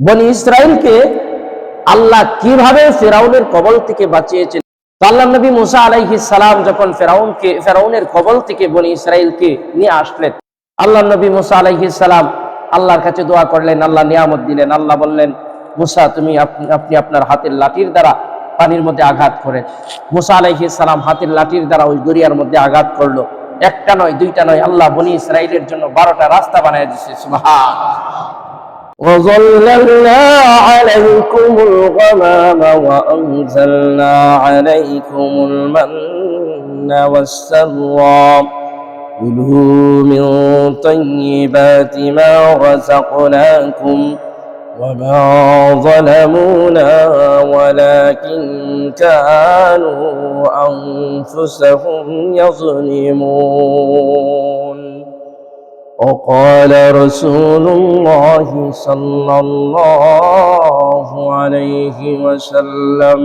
বনি ইসরাইলকে আল্লাহ কিভাবে ফেরাউনের কবল থেকে বাঁচিয়েছেন। আল্লাহ নবী মুসা আলাইহিস সালাম যখন ফেরাউনের কবল থেকে বনি ইসরাইলকে নিয়ে আসলেন, আল্লাহ নবী মুসা আলাইহিস সালাম আল্লাহর কাছে দোয়া করলেন, আল্লাহ নিয়ামত দিলেন। আল্লাহ বললেন, মুসা তুমি আপনি আপনার হাতের লাঠির দ্বারা পানির মধ্যে আঘাত করেন। মুসা আলাইহিস সালাম হাতের লাঠির দ্বারা ওই দরিয়ার মধ্যে আঘাত করলো। একটা নয়, দুইটা নয়, আল্লাহ বনি ইসরাইলের জন্য 12টা রাস্তা বানিয়ে দিয়েছে। সুবহানাল্লাহ। وظللنا عليكم الغمام وأنزلنا عليكم المن والسلوى كلوا من طيبات ما رزقناكم وما ظلمونا ولكن كانوا أنفسهم يظلمون وقال رسول الله صلى الله عليه وسلم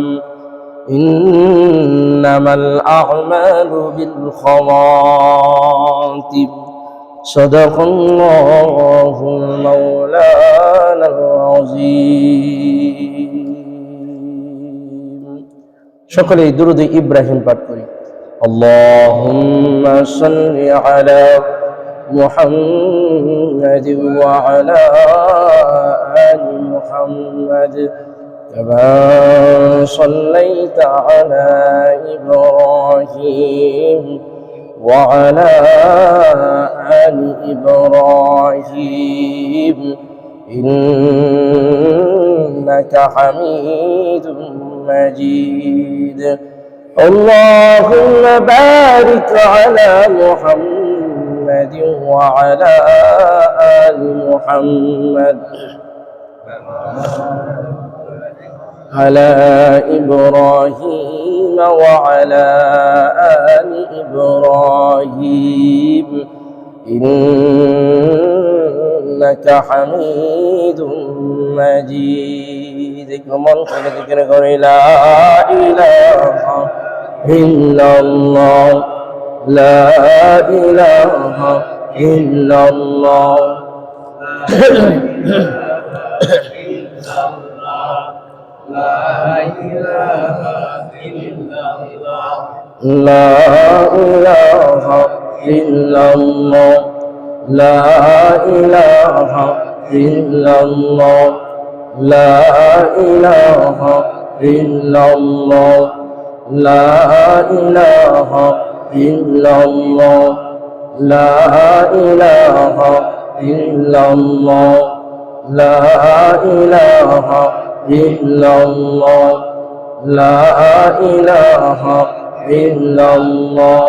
إنما الأعمال بالخواتم صدق الله مولانا العظيم সকলেই দুরূদ ইব্রাহিম পাঠ করি। اللهم صل على محمد وعلى آل محمد كما صليت على إبراهيم وعلى آل إبراهيم إنك حميد مجيد اللهم بارك على محمد وعلى آل محمد على إبراهيم وعلى آل إبراهيم إنك حميد مجيد كمن خلقك لا إله إلا الله لا إله إلا الله لا إله إلا الله لا إله إلا الله لا إله إلا الله لا إله إلا الله لا إله إلا الله لا إله إلا الله لا إله إلا الله لا إله إلا الله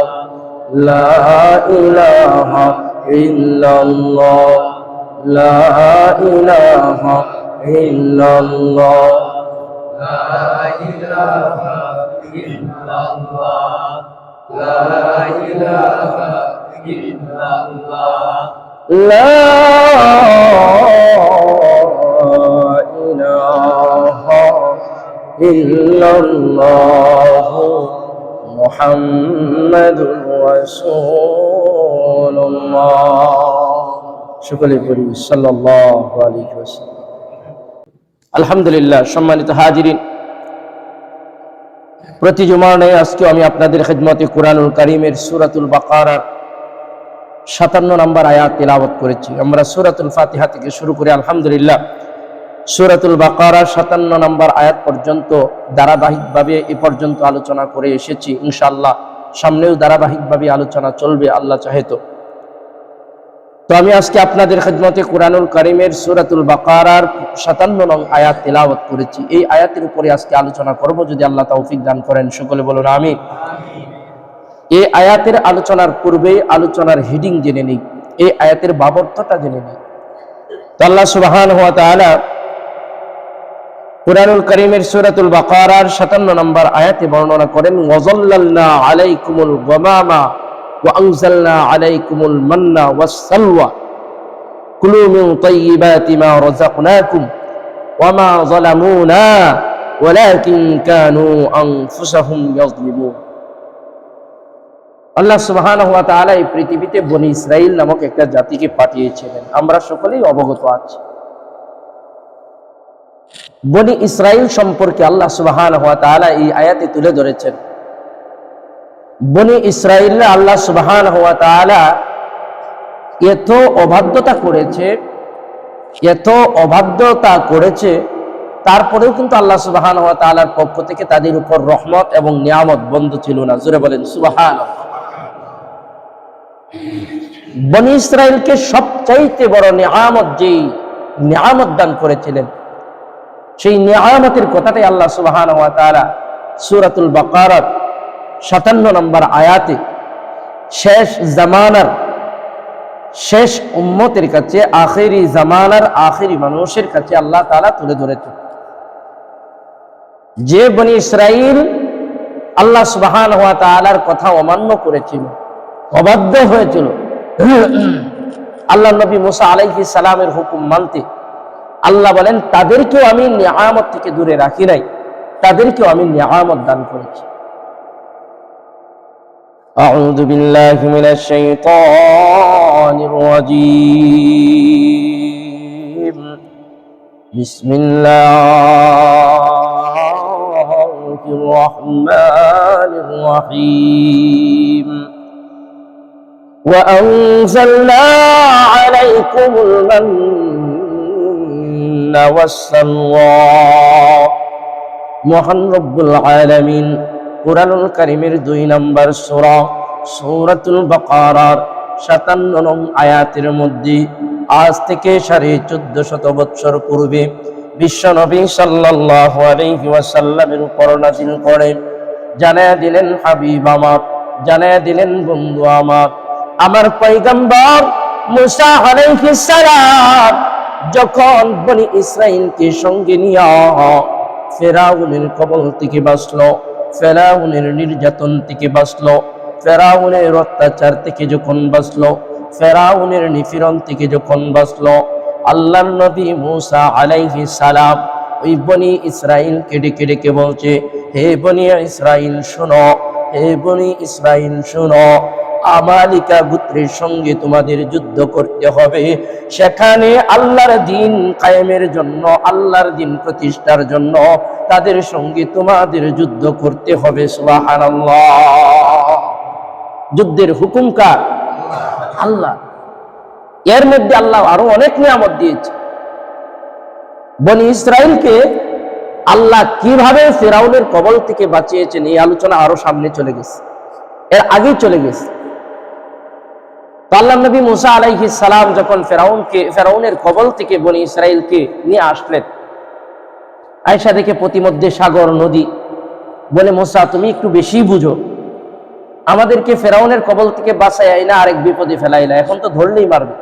لا إله إلا الله لا إله إلا الله لا إله إلا الله لا إله إلا الله لا إله إلا الله محمد رسول الله সকলে পড়ি সাল্লাল্লাহু আলাইহি ওয়াসাল্লাম। আলহামদুলিল্লাহ। সম্মানিত হাজিরিন, প্রতি জুমার ন্যায় আজকেও আমি আপনাদের খিদমতে কুরআনুল কারীমের সূরাতুল বাকারার 57 নম্বর আয়াত তিলাওয়াত করেছি। আমরা সূরাতুল ফাতিহা থেকে শুরু করে আলহামদুলিল্লাহ সূরাতুল বাকারার 57 নম্বর আয়াত পর্যন্ত ধারাবাহিকভাবে এ পর্যন্ত আলোচনা করে এসেছি। ইনশাআল্লাহ সামনেও ধারাবাহিকভাবে আলোচনা চলবে আল্লাহ চাহে তো। আমি আজকে আপনাদের খিদমতে কুরআনুল কারীমের সূরাতুল বাকারার 57 নং আয়াত তিলাওয়াত করেছি। এই আয়াতের উপরে আজকে আলোচনা করব যদি আল্লাহ তৌফিক দান করেন। সকলে বলুন আমিন। এই আয়াতের আলোচনার পূর্বে আলোচনার হেডিং জেনে নিই, এই আয়াতের বাবর্থটা জেনে নিই। তো আল্লাহ সুবহানাহু ওয়া তাআলা কুরআনুল কারীমের সূরাতুল বাকারার 57 নম্বর আয়াতে বর্ণনা করেন, ওয়াযাল্লালনা আলাইকুমুল গামামা وأنزلنا عليكم المن والسلوى كلوا من طيبات ما رزقناكم وما ظلمونا ولكن كانوا أنفسهم يظلمون। আল্লাহ সুবহানাহু ওয়া তাআলা এই পৃথিবীতে বনি ইসরাইল নামক একটা জাতিকে পাঠিয়েছিলেন, আমরা সকলেই অবগত আছি। বনি ইসরাইল সম্পর্কে আল্লাহ সুবহানাহু ওয়া তাআলা এই আয়াতে তুলে ধরেছেন। বনি ইসরাইল আল্লাহ সুবহানাহু ওয়া তাআলা এত অবাধ্যতা করেছে, তারপরেও কিন্তু আল্লাহ সুবহানাহু ওয়া তাআলার পক্ষ থেকে তাদের উপর রহমত এবং নিয়ামত বন্ধ ছিল না। জোরে বলেন সুবহানাল্লাহ। বনি ইসরাইলকে সবচাইতে বড় নিয়ামত, যেই নিয়ামত দান করেছিলেন, সেই নিয়ামতের কথাটাই আল্লাহ সুবহানাহু ওয়া তাআলা সূরাতুল বাকারার 57 নম্বর আয়াতে শেষ জামানার শেষ উম্মতের কাছে, আখেরি জামানার আখেরি মানুষের কাছে আল্লাহ তাআলা তুলে ধরেছেন। যে বনি ইসরাইল আল্লাহ সুবহানাহু ওয়া তাআলার কথা অমান্য করেছিল, অবাধ্য হয়েছিল, আল্লাহ নবী মুসা আলাইহিস সালামের হুকুম মানতে, আল্লাহ বলেন তাদেরকেও আমি নিয়ামত থেকে দূরে রাখি নাই, তাদেরকেও আমি নিয়ামত দান করেছি। আউযু বিল্লাহি মিনাশ শাইতানির রাজীম। বিসমিল্লাহির রহমানির রহিম। وأنزلنا عليكم المن والسلوى। মহান রব্বুল আলামিন কুরআনুল কারীমের 2 নম্বর সূরা সূরাতুল বাকারার 57 নং আয়াতের মধ্যে আজ থেকে 1450 বছর পূর্বে বিশ্ব নবী সাল্লাল্লাহু আলাইহি ওয়াসাল্লামের উপর নাযিল করে জানায়া দিলেন, হাবিব আমার, জানায়া দিলেন বন্ধু আমার পয়গম্বর মুসা আলাইহিস সালাম যখন বনি ইসরাইলকে সঙ্গে নিয়ে ফেরাউনের কবল থেকে বাঁচলো, ফেরাউনের নির্যাতন থেকে বাঁচলো, ফেরাউনের অত্যাচার থেকে যখন বাঁচলো, ফেরাউনের নিপীড়ন থেকে যখন বাঁচলো, আল্লাহর নবী মুসা আলাইহিস সালাম ওই বনি ইসরাইলকে ডেকে ডেকে বলছে, হে বনি ইসরাইল শোনো, হে বনি ইসরাইল শোনো, আমালিকা গোত্রের সঙ্গে তোমাদের যুদ্ধ করতে হবে। সেখানে আল্লাহর দ্বীন কায়েমের জন্য, আল্লাহর দ্বীন প্রতিষ্ঠার জন্য তাদের সঙ্গে তোমাদের যুদ্ধ করতে হবে। সুবহানাল্লাহ। যুদ্ধের হুকুম কার? আল্লাহ। এর মধ্যে আল্লাহ আরো অনেক নিয়ামত দিয়েছে। বনি ইসরাইলকে আল্লাহ কিভাবে ফিরআউনের কবল থেকে বাঁচিয়েছেন এই আলোচনা আরো সামনে চলে গেছে, এর আগেই চলে গেছে। আল্লাহ নবী মুসা আলাইহিস সালাম যখন ফেরাউনের কবল থেকে বনি ইসরাইলকে নিয়ে আসলেন, আয়েশা দেখে প্রতিমধ্যে সাগর নদী, বলে মুসা তুমি একটু বেশি বুঝো, আমাদেরকে ফেরাউনের কবল থেকে বাঁচাই না আরেক বিপদে ফেলাইলা, এখন তো ধরলেই মারবে।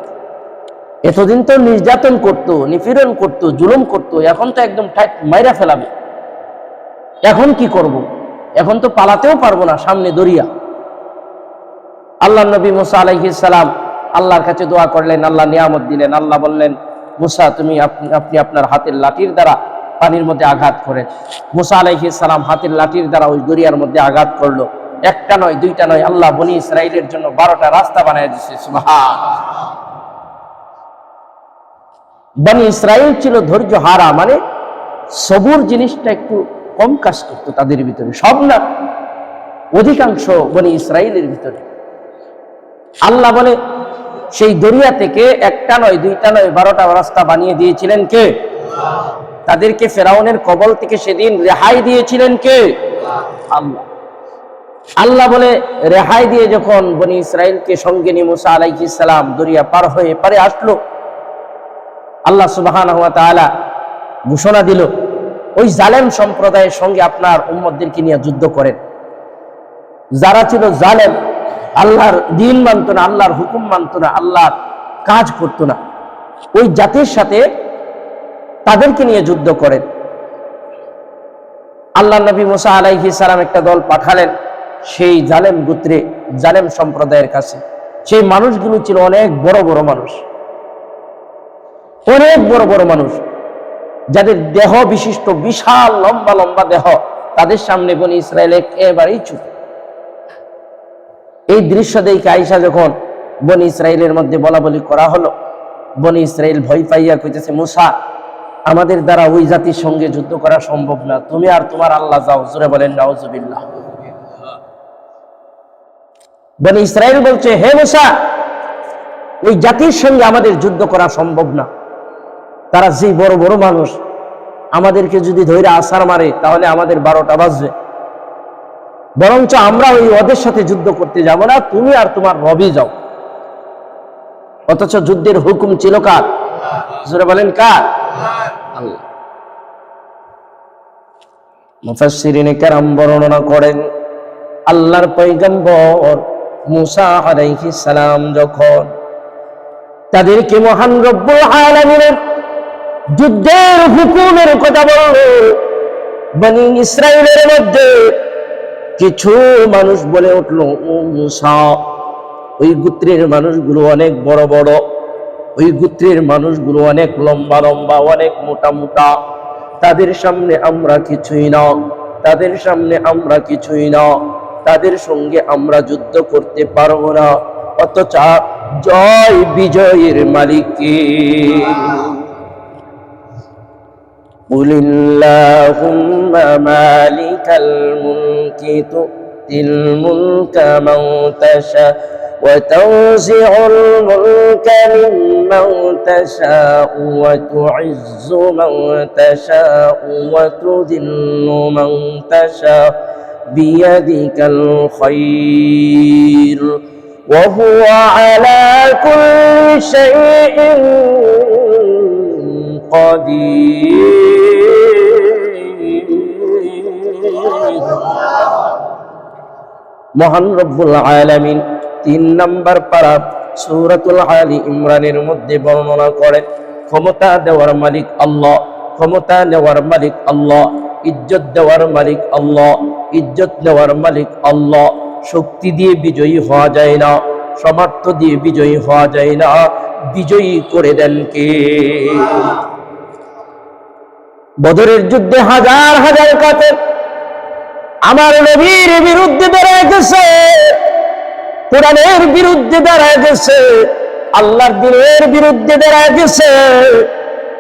এতদিন তো নির্যাতন করতো, নিপীড়ন করতো, জুলুম করতো, এখন তো একদম মাইরা ফেলাবে, এখন কি করব? এখন তো পালাতেও পারবো না, সামনে দরিয়া। আল্লাহ নবী মুসা আলাইহিস সালাম আল্লাহর কাছে দোয়া করলেন, আল্লাহ নিয়ামত দিলেন। আল্লাহ বললেন, মুসা তুমি আপনি আপনার হাতের লাঠির দ্বারা পানির মধ্যে আঘাত করেন। মুসা আলাইহিস সালাম হাতের লাঠির দ্বারা ওই দরিয়ার মধ্যে আঘাত করলো। একটা নয়, দুইটা নয়, আল্লাহ বনি ইসরাইলের জন্য 12টা রাস্তা বানিয়ে দিয়েছে। সুবহানাল্লাহ। বনি ইসরাইল ছিল ধৈর্য হারা, মানে সবুর জিনিসটা একটু কম কাজ করতো তাদের ভিতরে, সব না, অধিকাংশ বনি ইসরাইলের ভিতরে। আল্লাহ বলে সেই দরিয়া থেকে একটা নয়, দুইটা নয়, 12টা রাস্তা বানিয়ে দিয়েছিলেন কে? তাদেরকে ফেরাউনের কবল থেকে সেদিন রেহাই দিয়েছিলেন কে? আল্লাহ। আল্লাহ বলে রেহাই দিয়ে যখন বনি ইসরাইলকে সঙ্গে নিয়ে মুসা আলাইহিস সালাম দরিয়া পার হয়ে পারে আসলো, আল্লাহ সুবহানাহু ওয়া তাআলা ঘোষণা দিল, ওই জালেম সম্প্রদায়ের সঙ্গে আপনার উম্মতদেরকে নিয়ে যুদ্ধ করেন। যারা ছিল জালেম, আল্লাহর দ্বীন মানত না, আল্লাহর হুকুম মানত না, আল্লাহর কাজ করত না, ওই জাতির সাথে তাদেরকে নিয়ে যুদ্ধ করেন। আল্লাহ নবী মুসা আলাইহিস সালাম একটা দল পাঠালেন সেই জালেম গোত্রে, জালেম সম্প্রদায়ের কাছে। সেই মানুষগুলো ছিল অনেক বড় বড় মানুষ, অনেক বড় বড় মানুষ, যাদের দেহ বিশিষ্ট, বিশাল লম্বা লম্বা দেহ, তাদের সামনে বনি ইসরাইল একেবারেই চুপ। এই দৃশ্য দেখে আয়েশা যখন বনি ইসরাইলের মধ্যে বলা বলি করা হলো, বনি ইসরাইল ভয় পাইয়া কইতেছে, মুসা আমাদের দ্বারা ওই জাতির সঙ্গে যুদ্ধ করা সম্ভব না, তুমি আর তোমার আল্লাহ যাও। জোরে বলেন নাউজুবিল্লাহ। বনি ইসরাইল বলছে, হে মুসা, ওই জাতির সঙ্গে আমাদের যুদ্ধ করা সম্ভব না। তারা যে বড় বড় মানুষ, আমাদেরকে যদি ধৈর্য আসার মারে তাহলে আমাদের 12টা বাজবে। বরঞ্চ আমরা ওই ওদের সাথে যুদ্ধ করতে যাব না, তুমি আর তোমার রবি যাও। অথচ যুদ্ধের হুকুম ছিল কার? জোরে বলেন কার? আল্লাহ। মুফাসসিরিনে কেরাম বর্ণনা করেন, আল্লাহর পয়গম্বর মুসা আলাইহিস সালাম যখন তাদেরকে মহান রব্বুল আলামিনের যুদ্ধের হুকুমের কথা বলল, বনি ইসরাইলের মধ্যে কিছু মানুষ বলে উঠল, ও মুসা, ওই গোত্রের মানুষগুলো অনেক বড় বড়, ওই গোত্রের মানুষগুলো অনেক লম্বা লম্বা, অনেক মোটা মোটা, তাদের সামনে আমরা কিছুই না, তাদের সামনে আমরা কিছুই না, তাদের সঙ্গে আমরা যুদ্ধ করতে পারবো না। অথচ জয় বিজয়ের মালিক কে? কুলিল্লাহুম্মা মালিকাল মুলকি তুতিল মুলকা মান তাশা ওয়া তানজিউল মুলকা মিম্মান তাশাউ ওয়া তুইজ্জু মান তাশাউ ওয়া তুযিল্লু মান তাশাউ বিয়াদিকাল খায়র ওয়া হুয়া আলা কুল্লি শাইইন মহান রব্বুল আলামিন 3 নম্বর পারা সূরাতুল আলী ইমরানের মধ্যে বর্ণনা করেন, ক্ষমতা দেওয়ার মালিক আল্লাহ, ক্ষমতা নেওয়ার মালিক আল্লাহ, ইজ্জত দেওয়ার মালিক আল্লাহ, ইজ্জত নেওয়ার মালিক আল্লাহ। শক্তি দিয়ে বিজয়ী হওয়া যায় না, সামর্থ্য দিয়ে বিজয়ী হওয়া যায় না, বিজয়ী করে দেন কে? বদরের যুদ্ধে হাজার হাজার কাফের আমার নবীর বিরুদ্ধে দাঁড়ায় গেছে, কোরআনের বিরুদ্ধে দাঁড়ায় গেছে, আল্লাহর দ্বীনের বিরুদ্ধে দাঁড়ায় গেছে।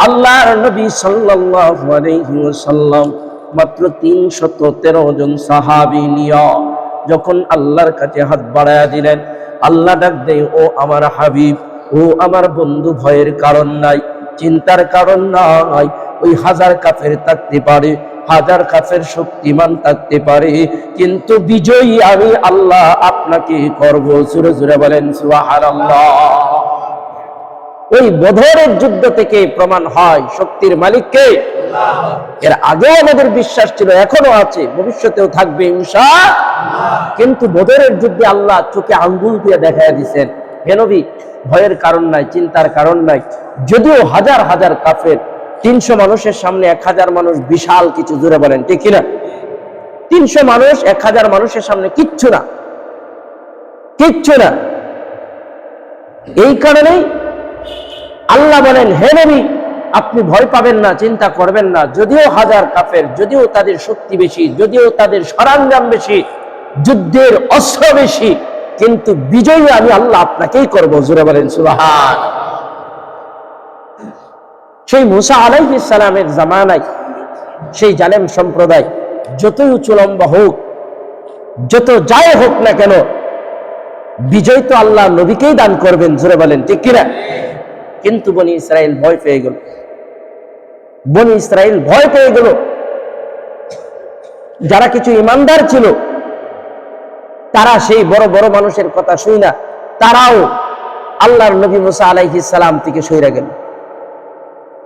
আল্লাহর নবী সাল্লাল্লাহু আলাইহি ওয়াসাল্লাম মাত্র 313 জন সাহাবী নিয়ে যখন আল্লাহর কাছে হাত বাড়ায়া দিলেন, আল্লাহ ডাক দেয়, ও আমার হাবিব, ও আমার বন্ধু, ভয়ের কারণ নাই, চিন্তার কারণ নাই। ওই হাজার কাফের থাকতে পারে, হাজার কাফের শক্তিমান থাকতে পারে, কিন্তু বিজয়ী আমি আল্লাহ আপনাকে করব। জোরে জোরে বলেন সুবহানাল্লাহ। ওই বদরের যুদ্ধ থেকে প্রমাণ হয় শক্তির মালিক কে? আল্লাহ। এর আগেও আমাদের বিশ্বাস ছিল, এখনো আছে, ভবিষ্যতেও থাকবে ইনশাআল্লাহ। কিন্তু বদরের যুদ্ধে আল্লাহ চোখে আঙ্গুল দিয়ে দেখায় দিয়েছেন, হে নবী, ভয়ের কারণ নাই, চিন্তার কারণ নাই। যদিও হাজার হাজার কাফের, 300 মানুষের সামনে 1000 মানুষ বিশাল কিছু। জোরে বলেন ঠিক কিনা? 300 মানুষ 1000 মানুষের সামনে কিচ্ছু না, কিচ্ছু না। এই কারণেই আল্লাহ বলেন, হে নবী, আপনি ভয় পাবেন না, চিন্তা করবেন না। যদিও হাজার কাফের, যদিও তাদের শক্তি বেশি, যদিও তাদের সরঞ্জাম বেশি, যুদ্ধের অস্ত্র বেশি, কিন্তু বিজয়ী আমি আল্লাহ আপনাকেই করব। জোরে বলেন সুবহান। সেই মুসা আলাইহিস সালামের জামানায় সেই জালেম সম্প্রদায় যতই উঁচু লম্বা হোক, যত যাই হোক না কেন, বিজয় তো আল্লাহ নবীকেই দান করবেন। জোরে বলেন ঠিক কিনা? কিন্তু বনি ইসরাইল ভয় পেয়ে গেল, বনি ইসরাইল ভয় পেয়ে গেল। যারা কিছু ইমানদার ছিল তারা সেই বড় বড় মানুষের কথা শুই না, তারাও আল্লাহর নবী মুসা আলাইহিস সালাম থেকে সইরা গেল।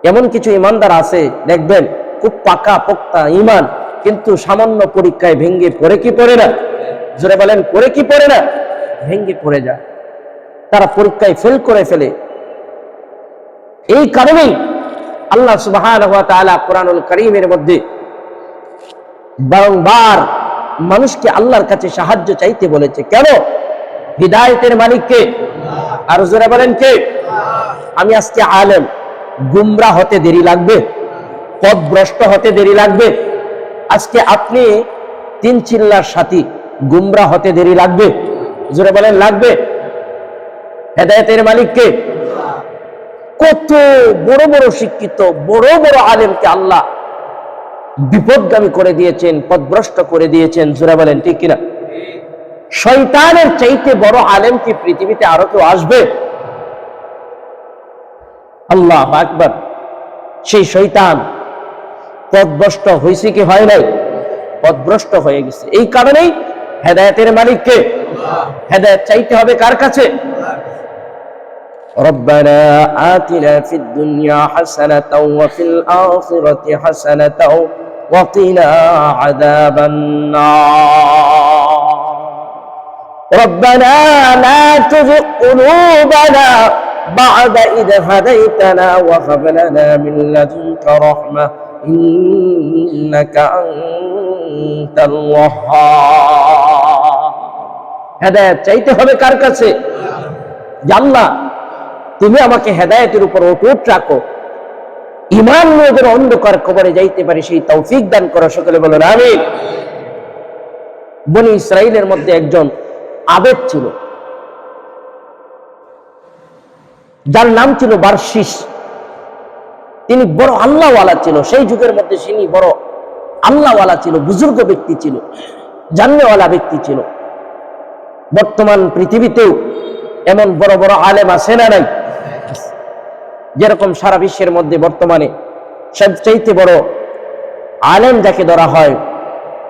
এমন কিছু ইমানদার আছে, দেখবেন খুব পাকা পোক্তা ইমান, কিন্তু সামান্য পরীক্ষায় ভেঙ্গে পড়ে কি পড়ে না? জোরে বলেন, পড়ে কি পড়ে না? ভেঙ্গে পড়ে যায়, তারা পরীক্ষায় ফেল করে ফেলে। এই কারণেই আল্লাহ সুবহানাহু ওয়া তাআলা কোরআনুল কারীমের মধ্যে বারংবার মানুষকে আল্লাহর কাছে সাহায্য চাইতে বলেছে। কেন? হিদায়াতের মালিক কে? আর জোরে বলেন কে? আমি আজকে আলেম, গুমরা হতে দেরি লাগবে? পথভ্রষ্ট হতে দেরি লাগবে? আজকে আপনি 3 চিল্লার সাথী, গুমরা হতে দেরি লাগবে? জোরে বলেন লাগবে? হেদায়েতের মালিক কে? কত বড় বড় শিক্ষিত বড় বড় আলেমকে আল্লাহ বিপদগামী করে দিয়েছেন, পথভ্রষ্ট করে দিয়েছেন। জোরে বলেন ঠিক কিনা? শয়তানের চাইতে বড় আলেম কি পৃথিবীতে আরো কেউ আসবে? আল্লাহু আকবার। সেই শয়তান পথভ্রষ্ট হয়েছে কি হয় নাই? পথভ্রষ্ট হয়ে গেছে। এই কারণেই হেদায়েতের মালিককে হেদায়েত চাইতে হবে কার কাছে? রব্বানা আতিনা ফিদ দুনিয়া হাসানাতাও ওয়া ফিল আখিরাতি হাসানাতাও ওয়া কিনা আযাবান নার। রব্বানা লা তুযিগ কুলুবানা বা'দা ইদ হাদাইতানা ওয়া হাব লানা মিন লাদুনকা রাহমাহ ইন্নাকা আনতাল ওয়াহ্হাব। হেদায়েত চাইতে হবে কার কাছে? যে আল্লাহ তুমি আমাকে হেদায়েতের উপর অটুট রাখো, ঈমান নিয়ে যেন অন্ধকার কবরে যাইতে পারি সেই তৌফিক দান করো। সকলে বলেন আমিন। বনি ইসরাইলের মধ্যে একজন আবেদ ছিল, যার নাম ছিল বারশিস। তিনি বড় আল্লাহওয়ালা ছিল। সেই যুগের মধ্যে তিনি বড় আল্লাহওয়ালা ছিল, বুজুর্গ ব্যক্তি ছিল, জান্নেওয়ালা ব্যক্তি ছিল। বর্তমান পৃথিবীতেও এমন বড় বড় আলেম আছে না নাই? যেরকম সারা বিশ্বের মধ্যে বর্তমানে সবচাইতে বড় আলেম যাকে ধরা হয়,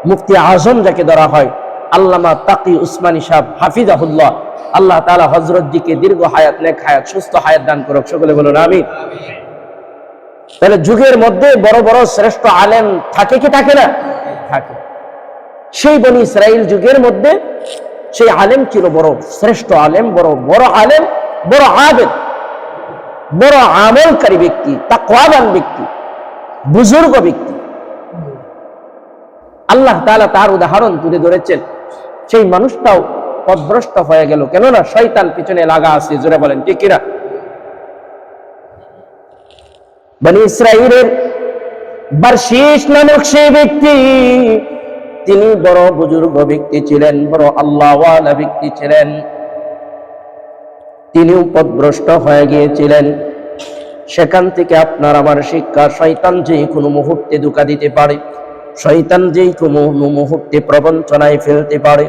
মুফতি আজম যাকে ধরা হয়, আল্লামা তাকি উসমানী সাহেব হাফিজাহুল্লাহ। আল্লাহ তাআলা হযরতজিকে দীর্ঘ হায়াত, নেক হায়াত, সুস্থ হায়াত দান করুক। সকলে বলুন আমিন। তাহলে যুগের মধ্যে বড় বড় শ্রেষ্ঠ আলেম থাকে কি থাকে না? থাকে। সেই বনি ইসরাইল যুগের মধ্যে সেই আলেম ছিল বড় শ্রেষ্ঠ আলেম, বড় বড় আলেম, বড় আবেদ, বড় আমলকারী ব্যক্তি, তাকওয়াবান ব্যক্তি, বুজুর্গ ব্যক্তি। আল্লাহ তাআলা তার উদাহরণ তুলে ধরেছেন। সেই মানুষটাও পথভ্রষ্ট হয়ে গেল, কেননা শয়তান পিছনে লাগা আছে। জোরে বলেন ঠিক কিনা? বনি ইসরাইলের বারশিস নামক সেই ব্যক্তি, তিনি বড় বুজুর্গ ব্যক্তি ছিলেন, বড় আল্লাহওয়ালা ব্যক্তি ছিলেন। তিনিও পথভ্রষ্ট হয়ে গিয়েছিলেন। সেখান থেকে আপনার আমার শিক্ষা, শয়তান যে কোনো মুহূর্তে ধোঁকা দিতে পারে, শয়তান যেই কোনো মুহূর্তে প্রবঞ্চনায় ফেলতে পারে,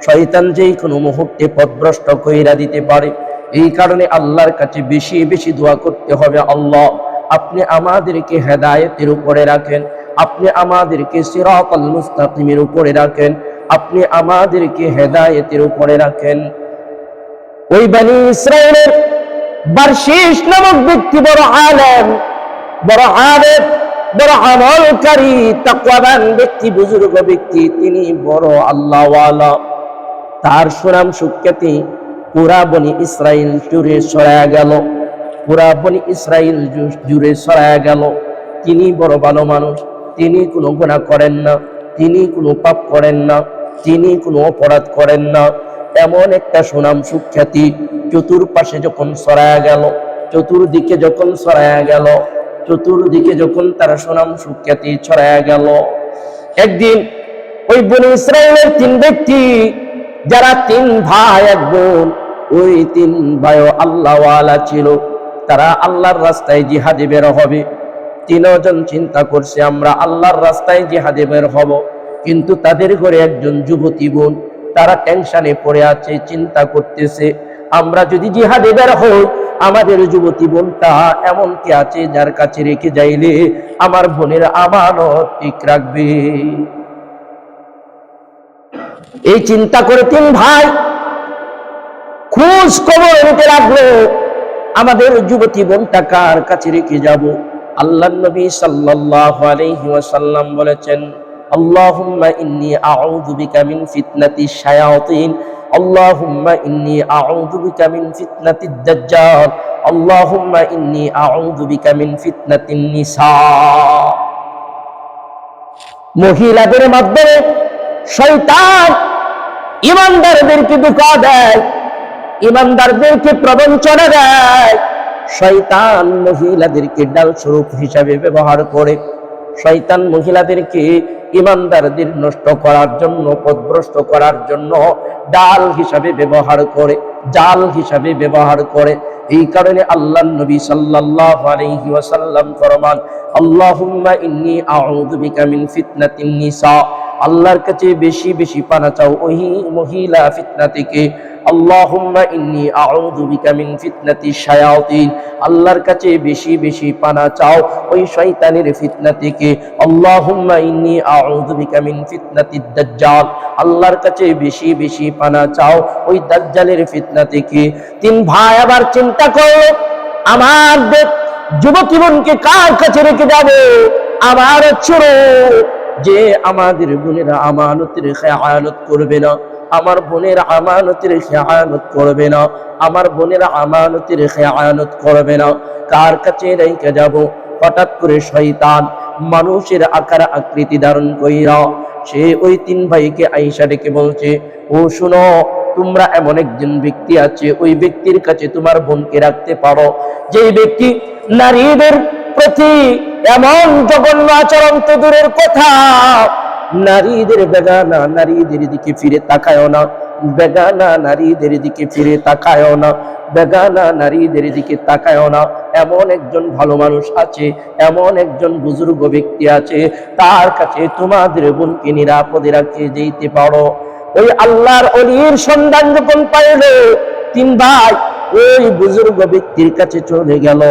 শয়তান যেই কোনো মুহূর্তে পথভ্রষ্ট কইরা দিতে পারে। এই কারণে আল্লাহর কাছে বেশি বেশি দোয়া করতে হবে, আল্লাহ আপনি আমাদেরকে হেদায়েতের উপরে রাখেন, আপনি আমাদেরকে সিরাতাল মুস্তাকিমের উপরে রাখেন, আপনি আমাদেরকে হেদায়েতের উপরে রাখেন। ওই বনি ইসরাইলের বারশিস নামক ব্যক্তি বড় আলেম, বড় আবেদ, বড় আমলকারী, তাকওয়াবান ব্যক্তি, বুজুর্গ ব্যক্তি। তিনি বড় আল্লাহওয়ালা। তার সুনাম সুখ্যাতি পুরা বনি ইসরাইল জুড়ে ছড়ায়া গেল, পুরা বনি ইসরাইল জুড়ে ছড়ায়া গেল। তিনি বড় ভালো মানুষ, তিনি কোনো গুনাহ করেন না, তিনি কোনো পাপ করেন না, তিনি কোনো অপরাধ করেন না। এমন একটা সুনাম সুখ্যাতি চতুর্পাশে যখন ছড়ায়া গেল, চতুর্দিকে যখন ছড়ায়া গেল, চতুর্দিকে যখন তার সুনাম সুখ্যাতি ছড়ায়া গেল, একদিন ওই বনি ইসরাইলের তিন ব্যক্তি, যারা তিন ভাই এক বোন, ওই তিন ভাইও আল্লাহওয়ালা ছিল। তারা আল্লাহর রাস্তায় জিহাদে বের হবে। তিনজন চিন্তা করছে আমরা আল্লাহর রাস্তায় জিহাদে বের হব, কিন্তু তাদের ঘরে একজন যুবতী বোন, তারা টেনশনে পড়ে আছে, চিন্তা করতেছে আমরা যদি জিহাদে বের হই, আমাদের যুবতী বোনটা এমন কি আছে যার কাছে রেখে যাইলে আমার বোনের আমানত ঠিক রাখবে। এই চিন্তা করে তিন ভাই খোঁজ খবর নিতে লাগলো, আমাদের যুবতী বোনটা কার কাছে রেখে যাব। আল্লাহর নবী সাল্লাল্লাহু আলাইহি ওয়াসাল্লাম বলেছেন, আল্লাহুম্মা ইন্নী আউযু বিকা মিন ফিতনাতিশ শায়াতিন, আল্লাহুম্মা ইন্নী আউযু বিকা মিন ফিতনাতিদ দাজ্জাল, আল্লাহুম্মা ইন্নী আউযু বিকা মিন ফিতনাতিন নিসা। মহিলাদের মাধ্যমে শয়তান ঈমানদারদেরকে ধোঁকা দেয়, ঈমানদারদেরকে প্রবঞ্চনা দেয়। শয়তান মহিলাদেরকে ডাল স্বরূপ হিসাবে ব্যবহার করে। শয়তান মহিলাদেরকে ঈমানদারদের নষ্ট করার জন্য, পথভ্রষ্ট করার জন্য ডাল হিসাবে ব্যবহার করে। জাল হিসাবে ব্যবহার করে। এই কারণে আল্লাহর নবী সাল্লাল্লাহু আলাইহি ওয়াসাল্লাম ফরমান, আল্লাহুম্মা ইন্নী আউযু বিকা মিন ফিতনাতিন নিসা, আল্লাহর কাছে বেশি বেশি পানা চাও ওই মহিলা ফিতনা থেকে। আল্লাহুম্মা ইন্নী আউযু বিকা মিন ফিতনাতিশ শায়াতিন, আল্লাহর কাছে বেশি বেশি পানা চাও ওই শয়তানের ফিতনা থেকে। আল্লাহুম্মা ইন্নী আউযু বিকা মিন ফিতনাতিদ দাজ্জাল, আল্লাহর কাছে বেশি বেশি পানা চাও ওই দাজ্জালের ফিতনা থেকে। তিন ভাই আবার চিন্তা করলো, আমার যুবতী বোনকে কার কাছে রেখে যাবে? আমার ছোট যে আমাদের বোনেরা আমানতের খেয়ানত করবে না, আমার বোনের আমানতের খেয়ানত করবে না, আমার বোনের আমানতের খেয়ানত করবে না, কার কাছে রেখে যাব? হঠাৎ করে শয়তান মানুষের আকার আকৃতি ধারণ কইরা সে ওই তিন ভাইকে আয়েশা ডেকে বলছে, ও শুনো, তোমরা এমন একজন ব্যক্তি আছে, ওই ব্যক্তির কাছে তোমার বোনকে রাখতে পারো, যে ব্যক্তি নারীদের প্রতি এমন জঘন্য আচরণ তো দূরের কথা, নারীদের বেগানা নারীদের দিকে ফিরে তাকায়ও না, বেগানা নারীদের দিকে ফিরে তাকায়ও না, বেগানা নারীদের দিকে তাকায়ও না। এমন একজন ভালো মানুষ আছে, এমন একজন বুজুর্গ ব্যক্তি আছে, তার কাছে তোমাদের বোনকে নিরাপদে রাখিয়ে যেতে পারো। ওই আল্লাহর ওলির সন্ধান যখন পাইল, তিন ভাই ওই বুজুর্গ ব্যক্তির কাছে চলে গেল,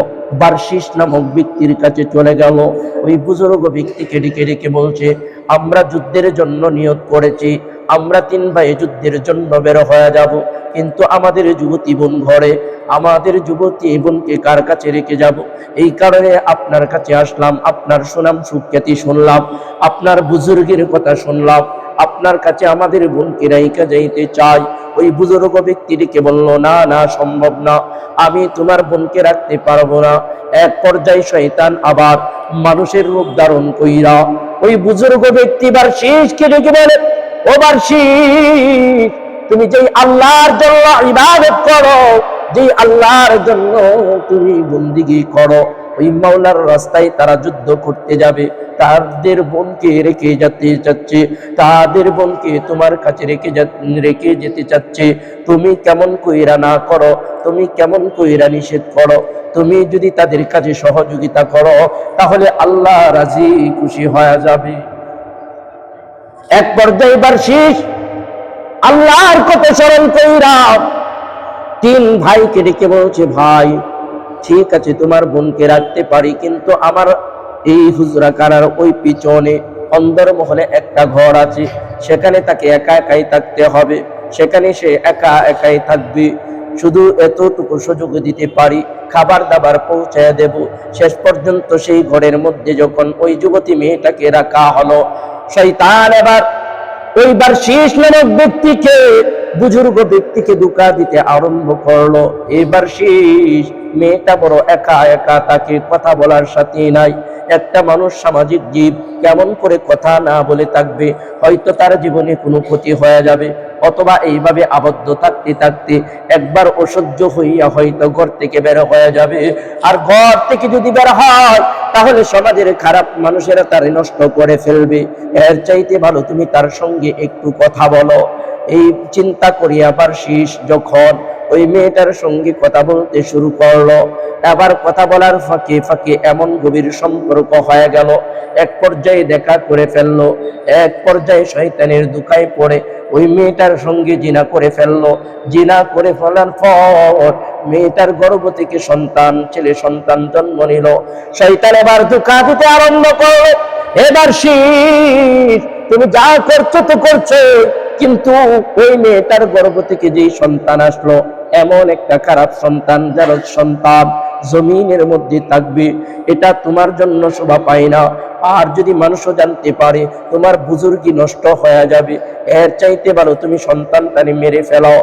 বারশিস নামক ব্যক্তির কাছে চলে গেল। ওই বুজুর্গ ব্যক্তিকে ডেকে ডেকে বলছে, আমরা যুদ্ধের জন্য নিয়ত করেছি, আমরা তিন ভাই যুদ্ধের জন্য বের হয়ে যাব, কিন্তু আমাদের যুবতী বোন ঘরে, আমাদের যুবতী বোনকে কার কাছে রেখে যাব? এই কারণে আপনার কাছে আসলাম, আপনার সুনাম সুখ্যাতি শুনলাম, আপনার বুজুর্গের কথা শুনলাম, আপনার কাছে আমাদের বোনকে রাইখা যাইতে চাই। ওই বুজুর্গ ব্যক্তিটিকে বলল, না না, সম্ভব না, আমি তোমার বোনকে রাখতে পারবো না। এক পর্যায়ে শয়তান আবার মানুষের রূপ ধারণ কইরা ওই বুজুর্গ ব্যক্তি বারশিসকে ডেকে বলে, ও বারশিস, তুমি যেই আল্লাহর জন্য ইবাদত করো, যেই আল্লাহর জন্য তুমি বন্দিগি করো, ওই মাওলার রাস্তায় তারা যুদ্ধ করতে যাবে, তাদের বোনকে রেখে যেতে চাচ্ছে, তাদের বোনকে তোমার কাছে রেখে যেতে চাচ্ছে। তুমি কেমন কইরা না করো, তুমি কেমন কইরা নিষেধ করো, তুমি যদি তাদের কাছে সহযোগিতা করো তাহলে আল্লাহ রাজি খুশি হয়ে যাবে। এক পর্যায়ে বারশিস আল্লাহর কথা স্মরণ কইরা তিন ভাইকে ডেকে বলছে, ভাই ঠিক আছে, তোমার বোনকে রাখতে পারি, কিন্তু আমার এই হুজরা কারার ওই পিছনে অন্দর মহলে একটা ঘর আছে, সেখানে তাকে একা একাই থাকতে হবে, সেখানে সে একা একাই থাকবে, শুধু এতটুকু সুযোগ দিতে পারি, খাবার দাবার পৌঁছায় দেব। শেষ পর্যন্ত সেই ঘরের মধ্যে যখন ওই যুবতী মেয়েটাকে রাখা হলো, শয়তান এবার ওই বারশিস নামক ব্যক্তিকে, বুজুর্গ ব্যক্তিকে ধোঁকা দিতে আরম্ভ করলো। এবার শেষ মেয়েটা বড় একা একা, তাকে কথা বলার সাথে নাই। একটা মানুষ সামাজিক জীব, কেমন করে কথা না বলে থাকবে? হয়তো তার জীবনে কোনো ক্ষতি হয়ে যাবে, অথবা এইভাবে আবদ্ধ থাকতে থাকতে একবার অসহ্য হইয়া হয়তো ঘর থেকে বের হয়ে যাবে। আর ঘর থেকে যদি বের হয় তাহলে সমাজের খারাপ মানুষেরা তারে নষ্ট করে ফেলবে। এর চাইতে ভালো তুমি তার সঙ্গে একটু কথা বলো। এই চিন্তা করিয়া বারশিস যখন ওই মেয়েটার সঙ্গে কথা বলতে শুরু করলো, এবার কথা বলার ফাঁকে ফাঁকে এমন গভীর সম্পর্ক হয়ে গেল, এক পর্যায়ে দেখা করে ফেললো। এক পর্যায়ে শয়তানের ধোঁকায় পড়ে ওই মেয়েটার সঙ্গে জিনা করে ফেললো। জিনা করে ফেলার পর মেয়েটার গর্ভ থেকে সন্তান, ছেলে সন্তান জন্ম নিল। শয়তান এবার ধোঁকা দিতে আরম্ভ করলো, এবার শীষ তুমি যা করছো তো করছো, কিন্তু ওই মেয়েটার গর্ভ থেকে যেই সন্তান আসলো, এমন একটা খারাপ সন্তান, যার সন্তান জমিনের মধ্যে থাকবে, এটা তোমার জন্য শোভা পায় না। আর যদি মানুষও জানতে পারে তোমার বুজুর্গি নষ্ট হয়ে যাবে। এর চাইতে ভালো তুমি সন্তানটাকে মেরে ফেলো।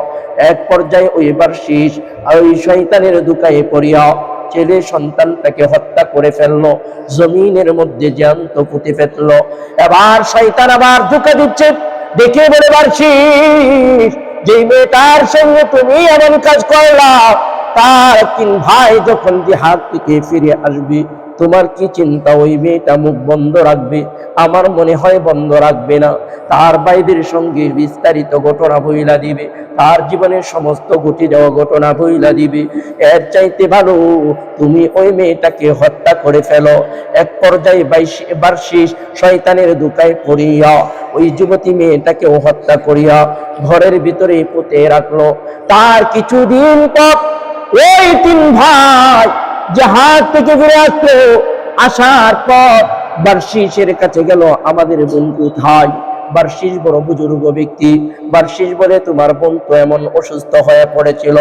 এক পর্যায়ে ওই বারশিস ওই শয়তানের ধোঁকায় পড়িয়া ছেলে সন্তানটাকে হত্যা করে ফেললো, জমিনের মধ্যে জ্যান্ত পুঁতে ফেললো। এবার শয়তান আবার ধোঁকা দিচ্ছে, দেখে বলে বারশিস, যে মেয়েটার সঙ্গে তুমি এমন কাজ করলা, তার তিন ভাই যখন জিহাদ থেকে ফিরে আসবে তোমার কি চিন্তা ওই মেয়েটা মুখ বন্ধ রাখবে? আমার মনে হয় বন্ধ রাখবে না। তার ভাইদের সঙ্গে বিস্তারিত ঘটনা বইলা দিবে, তার জীবনের সমস্ত ঘটে যাওয়া ঘটনা বইলা দিবে। এর চাইতে ভালো তুমি ওই মেয়েটাকে হত্যা করে ফেলো। এক পর্যায়ে বার্ষিক শয়তানের দুকায় পড়িয়া ওই যুবতী মেয়েটাকেও হত্যা করিয়া ঘরের ভিতরে পুঁতে রাখলো। তার কিছুদিন পর ওই তিন ভাই জাহাজ থেকে ফিরে আসলো। আসার পর বার্ষিসের কাছে গেল, আমাদের বোন কোথায়? বার্ষিস বড় বুজুর্গ ব্যক্তি। বার্ষিস বলে, তোমার বোন তো এমন অসুস্থ হয়ে পড়েছিল,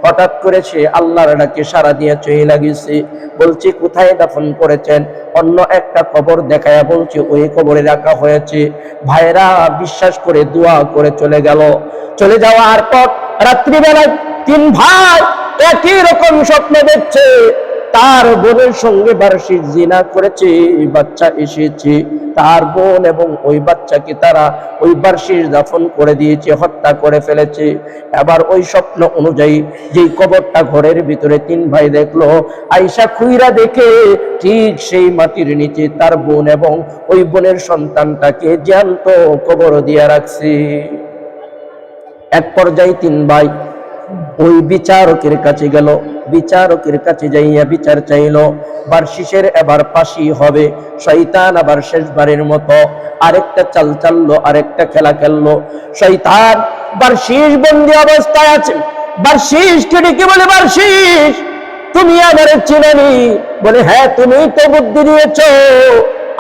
হঠাৎ করে সে আল্লাহর ডাকে সাড়া দিয়ে চলে লাগিয়েছে। বলছে কোথায় দাফন করেছেন? অন্য একটা কবর দেখায়া বলছে ওই কবরে রাখা হয়েছে। ভাইরা বিশ্বাস করে দোয়া করে চলে গেল। চলে যাওয়ার পর রাত্রিবেলায় তিন ভাই একই রকম স্বপ্ন দেখছে, তার বোনের সঙ্গে বার্ষিক জিনা করেছে, বাচ্চা এসেছে। তার বোন এবং ওই বাচ্চাকে তারা ওই বার্ষিক দাফন করে দিয়েছে, হত্যা করে ফেলেছে। এবার ওই স্বপ্ন অনুযায়ী যেই কবরটা ঘরের ভিতরে তিন ভাই দেখলো, আয়েশা খুইরা দেখে ঠিক সেই মাটির নিচে তার বোন এবং ওই বোনের সন্তানটাকে জ্যান্ত কবর দিয়ে রাখছে। এক পর্যায়ে তিন ভাই ওই বিচারকের কাছে গেল। বিচারকের কাছে যাইয়া বিচার চাইল। বার্ষিসের এবার ফাঁসি হবে। শয়তান আবার শেষবারের মতো আরেকটা চাল চাললো, আরেকটা খেলা খেললো। শয়তান বার্ষিস বন্দি অবস্থায় আছে। বার্ষিসকে ডেকে বলে, বার্ষিস তুমি আমার চিনানি? বলে, হ্যাঁ তুমি তো বুদ্ধি দিয়েছ,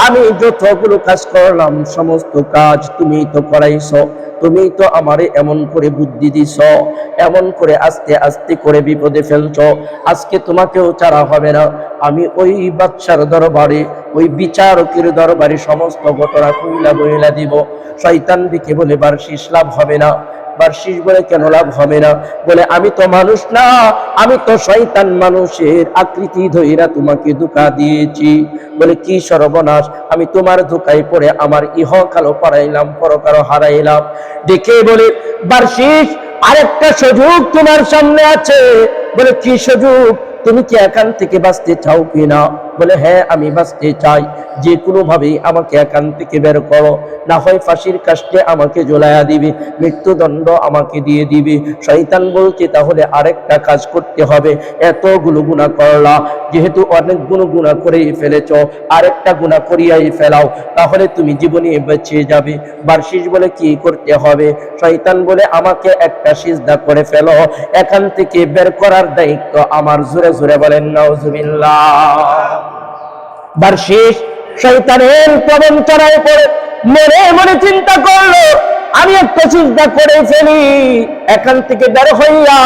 আমি যতগুলো কাজ করলাম সমস্ত কাজ তুমি তো করাইছো, তুমি তো আমারে এমন করে বুদ্ধি দিছ, এমন করে আস্তে আস্তে করে বিপদে ফেলছ। আজকে তোমাকেও ছাড়া হবে না। আমি ওই বাদশার দরবারে, ওই বিচারকের দরবারে সমস্ত ঘটনা কইলা বইলা দিব। শয়তান দিকে বলে, বার্ষিস লাভ হবে না। বার্ষিস বলে, কেন লাভ হবে না? বলে, আমি তো মানুষ না, আমি তো শয়তান, মানুষের আকৃতি ধইরা তোমাকে ধোঁকা দিয়েছি। বলে, কি সর্বনাশ, আমি তোমার ধোঁকায় পড়ে আমার ইহকালও পারাইলাম, পরকালও হারাইলাম। দেখে বলে, বার্ষিস আরেকটা সুযোগ তোমার সামনে আছে। বলে, কি সুযোগ? তুমি কি এখান থেকে বাঁচতে চাও কিনা? বলে, হ্যাঁ আমি বাঁচতে চাই, যে কোনো ভাবেই আমাকে এখান থেকে বের করো, না হয় ফাঁসির কাস্টে আমাকে ঝোলাইয়া দিবে, মৃত্যুদণ্ড আমাকে দিয়ে দিবে। শয়তান বলছে, তাহলে আরেকটা কাজ করতে হবে, এতগুলো গুনাহ করলা, যেহেতু অনেকগুলো গুনাহ করেই ফেলেছ, আরেকটা গুনাহ করিয়াই ফেলাও, তাহলে তুমি জীবনে বেঁচে যাবে। বার্ষিস বলে, কি করতে হবে? শয়তান বলে, আমাকে একটা সিজদা করে ফেলো, এখান থেকে বের করার দায়িত্ব আমার। জোরে জোরে বলেন নাউজুবিল্লাহ। বার্ষিস শয়তানের প্রবঞ্চনায় পড়ে মনে মনে চিন্তা করলো, আমি একটা সিজদা করে ফেলি, এখান থেকে বের হইয়া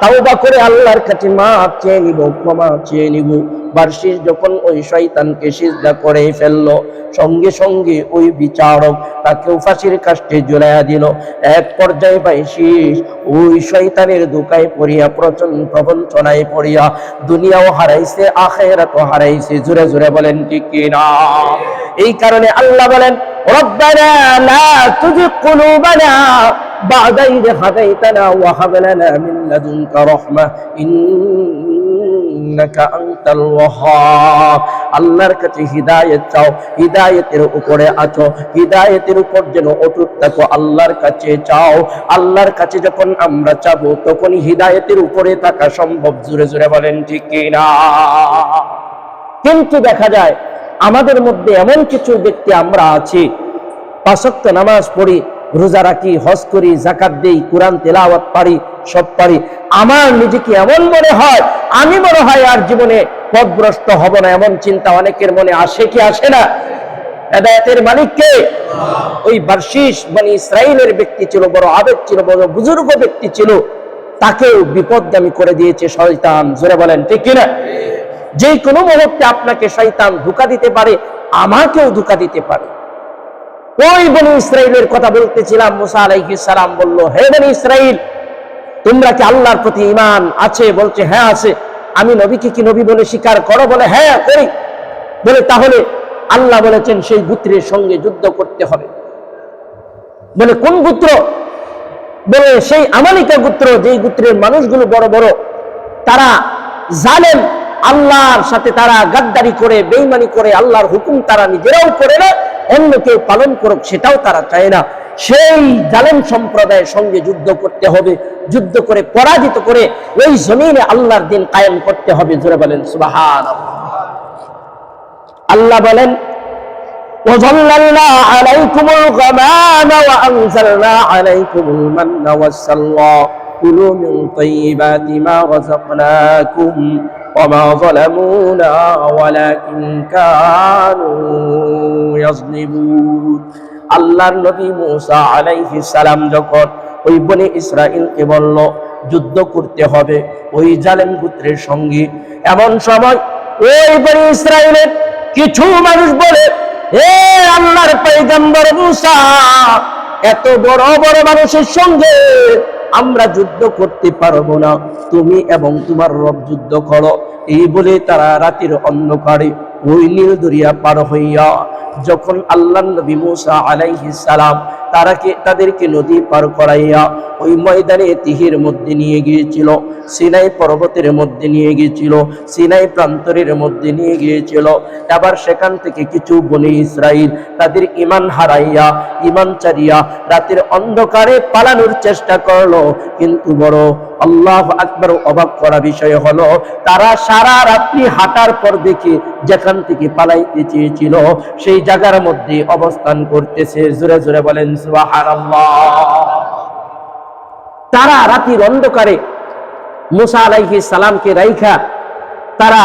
তাওবা করে আল্লাহর কাছে মাফ চেয়ে নিব, ক্ষমা চেয়ে নিব। বার্ষিস যখন ওই শয়তানকে সিজদা করে ফেললো, সঙ্গে সঙ্গে ওই বিচারক তাকেও ফাঁসির কাস্টে ঝুলাইয়া দিল। এক পর্যায়ে বার্ষিস ওই শয়তানের ধোঁকায় পড়িয়া, প্রবঞ্চনায় পড়িয়া দুনিয়াও হারাইছে, আখিরাতও হারাইছে। জোরে জোরে বলেন ঠিক কিনা? এই কারণে আল্লাহ বলেন, রব্বানা লা তুযিগ কুলুবানা বা'দা ইয হাদাইতানা ওয়া হাব লানা মিন লাদুনকা রাহমা ইন্নাকা আনতাল ওয়াহ্হাব। আল্লাহর কাছে হিদায়াত চাও, হিদায়াতের উপরে আছো, হিদায়াতের উপর যেন অটুট থাকো, আল্লাহর কাছে চাও। আল্লাহর কাছে যখন আমরা চাবো, তখন হিদায়াতের উপরে থাকা সম্ভব। জোরে জোরে বলেন ঠিক কিনা? কিন্তু দেখা যায় আমাদের মধ্যে এমন কিছু ব্যক্তি আমরা আছি, পাঁচ ওয়াক্ত নামাজ পড়ি, রোজা রাখি, হজ করি, যাকাত দেই, কোরআন তেলাওয়াত পারি, সব পারি। আমার নিজেকে এমন মনে হয়, আমি মনে হয় আর জীবনে পথভ্রষ্ট হব না, এমন চিন্তা অনেকের মনে আসে কি আসে না? হেদায়েতের মালিক কে? ওই বার্ষিস বনি ইসরাইলের ব্যক্তি ছিল, বড় আবেগ ছিল, বড় বুজুর্গ ব্যক্তি ছিল, তাকেও বিপদগামী করে দিয়েছে শয়তান। জোরে বলেন ঠিক কিনা? যে কোনো মুহূর্তে আপনাকে শয়তান ধোঁকা দিতে পারে, আমাকেও ধোঁকা দিতে পারে। ওই বনি ইসরাইলের কথা বলতেছিলাম। মুসা আলাইহিস সালাম বলল, হে বনি ইসরাইল, তোমরা কি আল্লাহর প্রতি ঈমান আছে? বলছে, হ্যাঁ আছে। আমি নবীকে কি নবী বলে স্বীকার করো? বলে, হ্যাঁ করি। বলে, তাহলে আল্লাহ বলেছেন সেই গোত্রের সঙ্গে যুদ্ধ করতে হবে। বলে, কোন গোত্র? বলে, সেই আমালিকা গোত্র, যেই গোত্রের মানুষগুলো বড় বড়, তারা জালেম, আল্লাহর সাথে তারা গাদ্দারি করে, বেঈমানি করে, আল্লাহর হুকুম তারা নিজেরাও করে না, অন্য কেউ পালন করুক সেটাও তারা চায় না। সেই জালেম সম্প্রদায়ের সঙ্গে যুদ্ধ করতে হবে, যুদ্ধ করে পরাজিত করে ওই জমিনে আল্লাহর দিন কায়েম করতে হবে। জোরে বলেন সুবহানাল্লাহ। আল্লাহ বলেন وَظَلَّلْنَا عَلَيْكُمُ الْغَمَامَ وَأَنزَلْنَا عَلَيْكُمُ الْمَنَّ وَالسَّلْوَىٰ كُلُوا مِن طَيِّبَاتِ مَا رَزَقْنَاكُمْ وَمَا ظَلَمُونَا وَلَكِن كَانُوا يَظْلِمُونَ। আল্লাহর নবী মুসা আলাইহিস সালাম যখন ওই বনি ইসরাইলকে বলল যুদ্ধ করতে হবে ওই জালেম গোত্রের সঙ্গে, এমন সময় ওই বনি ইসরাইলের কিছু মানুষ বলে, হে আল্লাহর পয়গম্বর মুসা, এত বড় বড় মানুষের সঙ্গে আমরা যুদ্ধ করতে পারবো না, তুমি এবং তোমার রব যুদ্ধ করো। এই বলে তারা রাতের অন্ধকারে ওই নীল দরিয়া পার হইয়া যখন আল্লাহর নবী মুসা আলাইহিস সালাম তাদেরকে নদী পার করাইয়া ওই ময়দানে তিহের মধ্যে নিয়ে গিয়েছিল, সিনাই পর্বতের মধ্যে নিয়ে গিয়েছিল, সিনাই প্রান্তরের মধ্যে নিয়ে গিয়েছিল। আবার সেখান থেকে কিছু বনি ইসরাইল তাদের ঈমান হারাইয়া, ঈমান ছাড়িয়া রাতের অন্ধকারে পালানোর চেষ্টা করলো, কিন্তু বড় আল্লাহু আকবার অবাক করা বিষয় হলো তারা সারা রাত্রি হাঁটার পর দেখে যেখান থেকে পালাইতে চেয়েছিল সেই জায়গার মধ্যে অবস্থান করতেছে। জোরে জোরে বলেন সুবহানাল্লাহ। তারা রাতের অন্ধকারে মুসা আলাইহিস সালামকে রাইখা তারা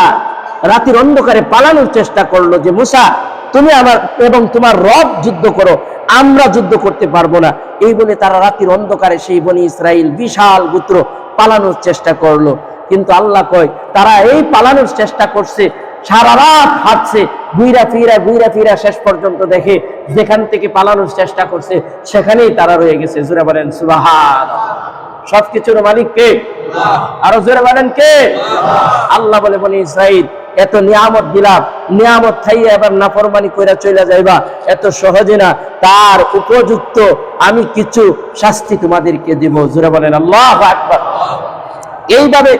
রাতের অন্ধকারে পালানোর চেষ্টা করলো যে মুসা, তুমি আমার এবং তোমার রব যুদ্ধ করো, আমরা যুদ্ধ করতে পারবো না। এই বলে তারা রাতের অন্ধকারে সেই বনি ইসরাইল বিশাল গোত্র পালানোর চেষ্টা করলো। কিন্তু আল্লাহ কয় তারা এই পালানোর চেষ্টা করছে, সারা রাত হাঁটছে, ঘুইরা ফিরা শেষ পর্যন্ত দেখে যেখান থেকে পালানোর চেষ্টা করছে সেখানেই তারা রয়ে গেছে। জোরে বলেন সুবহানাল্লাহ। সবকিছুর মালিক কে? আরো জোরে বলেন কে? আল্লাহ বলে বনি ইসরাইল, এত নিয়ামত দিলাম, নিয়ামত খাইয়া এবার নাফরমানি কইরা চলে যাইবা, এত সহজে না, তার উপযুক্ত আমি কিছু শাস্তি তোমাদেরকে দিব। জোরে বলেন আল্লাহু আকবার। এইভাবে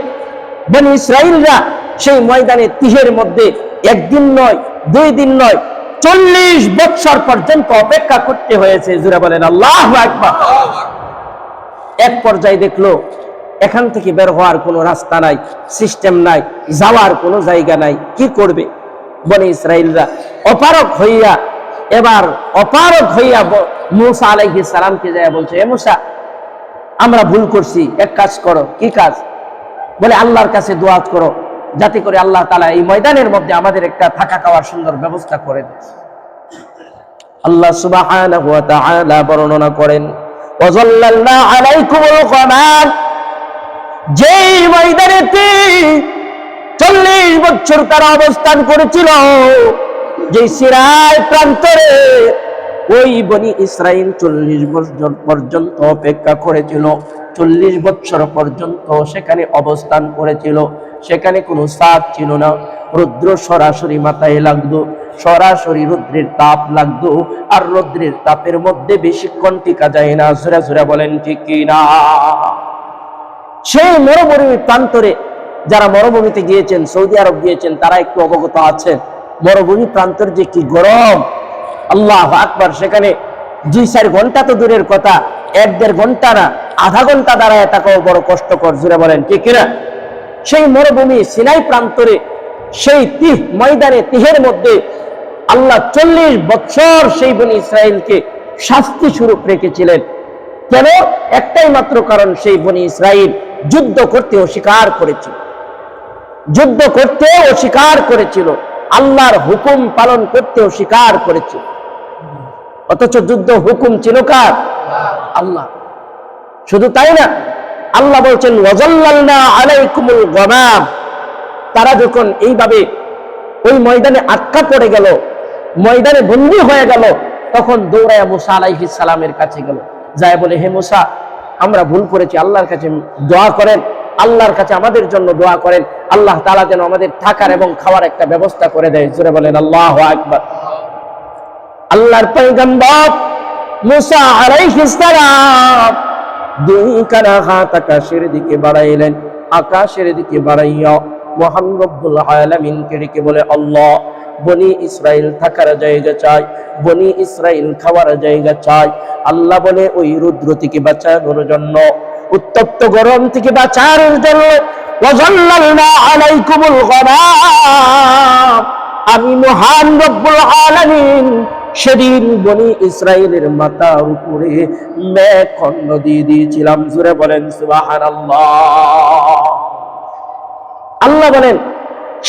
বনি ইসরাইলরা সেই ময়দানে তিহের মধ্যে একদিন নয়, 2 দিন নয়, 40 বছর পর্যন্ত অপেক্ষা করতে হয়েছে। জোরে বলেন আল্লাহু আকবার। এক পর্যায়ে দেখলো এখান থেকে বের হওয়ার কোনো রাস্তা নাই, সিস্টেম নাই, যাওয়ার কোনো জায়গা নাই, কি করবে? বনি ইসরাইলরা অপারগ হইয়া মুসা আলাইহিস সালামকে যায় বলছে, এ মুসা, আমরা ভুল করছি, এক কাজ করো। কি কাজ? বলে আল্লাহর কাছে দোয়া করো যাতে করে আল্লাহ তাআলা এই ময়দানের মধ্যে আমাদের একটা থাকা খাওয়ার সুন্দর ব্যবস্থা করে দেয়। আল্লাহ সুবহানাহু ওয়া তাআলা বর্ণনা করেন, ওয়াযাল্লালনা আলাইকুমুল গামাম, যেই ময়দানেতে 40 বছর তারা অবস্থান করেছিল, যেই সিরাই প্রান্তরে ওই বনি ইসরাইল 40 বছর পর্যন্ত অপেক্ষা করেছিল, 40 বছর পর্যন্ত সেখানে অবস্থান করেছিল। সেখানে কোনো ছাদ ছিল না, রৌদ্র সরাসরি মাথায় লাগতো, সরাসরি রৌদ্রের তাপ লাগতো, আর রৌদ্রের তাপের মধ্যে বেশিক্ষণ টিকা যায় না। জোরে জোরে বলেন ঠিক কি না? সেই মরুভূমির প্রান্তরে যারা মরুভূমিতে গিয়েছেন, সৌদি আরব গিয়েছেন, তারা একটু অবগত আছেন মরুভূমি প্রান্তর যে কি গরম। আল্লাহু আকবার। সেখানে 2-4 ঘন্টা তো দূরের কথা, 1-1.5 ঘন্টা না, আধা ঘন্টা দাঁড়ায় থাকাও বড় কষ্টকর। জোরে বলেন ঠিক কিনা? সেই মরুভূমি সিনাই প্রান্তরে সেই তিহ ময়দানে, তিহের মধ্যে আল্লাহ 40 বছর সেই বনি ইসরাইলকে শাস্তি স্বরূপ রেখেছিলেন। কেন? একটাই মাত্র কারণ, সেই বনি ইসরাইল যুদ্ধ করতে অস্বীকার করেছিল, যুদ্ধ করতে অস্বীকার করেছিল, আল্লাহর হুকুম পালন করতে অস্বীকার করেছিল। অথচ যুদ্ধ হুকুম ছিল কার? আল্লাহ। শুধু তাই না, আল্লাহ বলছেন ওয়াযাল্লালনা আলাইকুমুল গামাম, তারা যখন এইভাবে ওই ময়দানে আটকা পড়ে গেল, ময়দানে বন্দী হয়ে গেল, তখন দৌড়ায়া মুসা আলাইহিস সালামের কাছে গেল, যায় বলে, হে মুসা, আমরা ভুল করেছি, আল্লাহর কাছে দোয়া করেন, আল্লাহর কাছে আমাদের জন্য দোয়া করেন, আল্লাহ তাআলা যেন আমাদের থাকার এবং খাওয়ার একটা ব্যবস্থা করে দেয়। জোরে বলেন আল্লাহু আকবার। আল্লাহর পয়গম্বর মুসা আলাইহিস সালাম 2 কানা হাত আকাশের দিকে বাড়াইলেন, আকাশের দিকে বাড়াইয়া মহান রব্বুল আলামিনকে ডেকে বলে, আল্লাহ, বনি ইসরাইল থাকার জায়গা চাই, বনি ইসরাইল খাওয়ার জায়গা চাই। আল্লাহ বলে, ওই রৌদ্র থেকে বাঁচানোর জন্য, উত্তপ্ত গরম থেকে বাঁচানোর জন্য ওয়াজাল্লালনা আলাইকুমুল গমাম, আমি মহান রব্বুল আলামিন সেদিন বনি ইসরাইলের মাথার উপরে মেঘখণ্ড দিয়ে দিয়েছিলাম। জোরে বলেন সুবহানাল্লাহ। আল্লাহ বলেন,